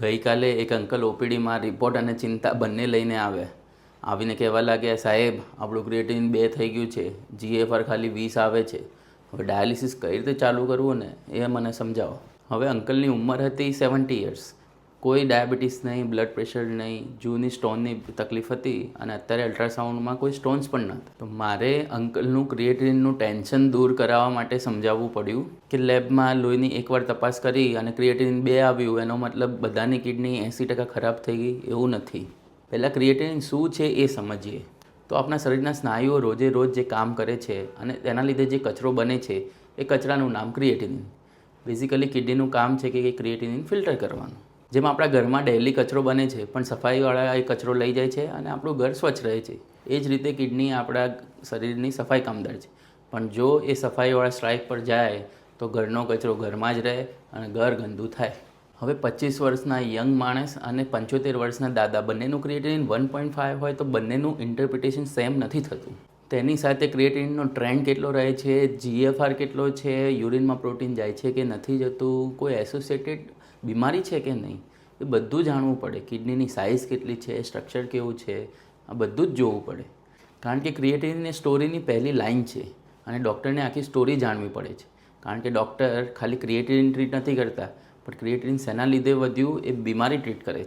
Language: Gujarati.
ગઈકાલે એક અંકલ ઓપીડીમાં રિપોર્ટ અને ચિંતા બંને લઈને આવ્યા. આવીને કહેવા લાગ્યા, સાહેબ આપણું ક્રિએટિન 2 થઈ ગયું છે, GFR ખાલી 20 આવે છે. હવે ડાયાલિસિસ કઈ રીતે ચાલુ કરવું ને એ મને સમજાવો. હવે અંકલની ઉંમર હતી 70 યર્સ. કોઈ ડાયાબિટીસ નહીં, બ્લડ પ્રેશર નહીં, જૂની સ્ટોનની તકલીફ હતી અને અત્યારે અલ્ટ્રાસાઉન્ડમાં કોઈ સ્ટોન્સ પણ નહોતા. તો મારે અંકલનું ક્રિએટિનનું ટેન્શન દૂર કરાવવા માટે સમજાવવું પડ્યું કે લેબમાં લોહીની એકવાર તપાસ કરી અને ક્રિએટિન 2 આવ્યું એનો મતલબ બધાની કિડની 80% ખરાબ થઈ ગઈ એવું નથી. પહેલાં ક્રિએટિન શું છે એ સમજીએ. તો આપણા શરીરના સ્નાયુઓ રોજે રોજ જે કામ કરે છે અને તેના લીધે જે કચરો બને છે એ કચરાનું નામ ક્રિએટિનિન. બેઝિકલી કિડનીનું કામ છે કે ક્રિએટિનિન ફિલ્ટર કરવાનું. જેમ આપણા ઘરમાં ડેલી કચરો બને છે પણ સફાઈવાળા એ કચરો લઈ જાય છે અને આપણું ઘર સ્વચ્છ રહે છે. એ જ રીતે કિડની આપણા શરીરની સફાઈ કામદાર છે. પણ જો એ સફાઈવાળા સ્ટ્રાઇક પર જાય તો ઘરનો કચરો ઘરમાં જ રહે અને ઘર ગંદુ થાય. હવે 25 વર્ષના યંગ માણસ અને 75 વર્ષના દાદા બંનેનું ક્રિએટિનિન 1.5 હોય તો બંનેનું ઇન્ટરપ્રિટેશન સેમ નથી થતું. તેની સાથે ક્રિએટિનનો ટ્રેન્ડ કેટલો રહે છે, GFR કેટલો છે, યુરિનમાં પ્રોટીન જાય છે કે નથી જતું, કોઈ એસોસિએટેડ બીમારી છે કે નહીં, એ બધું જાણવું પડે. કિડનીની સાઇઝ કેટલી છે, સ્ટ્રક્ચર કેવું છે, આ બધું જ જોવું પડે. કારણ કે ક્રિએટિન એ સ્ટોરીની પહેલી લાઇન છે અને ડૉક્ટરને આખી સ્ટોરી જાણવી પડે છે. કારણ કે ડૉક્ટર ખાલી ક્રિએટિન ટ્રીટ નથી કરતા, પણ ક્રિએટિન શેના લીધે વધ્યું એ બીમારી ટ્રીટ કરે છે.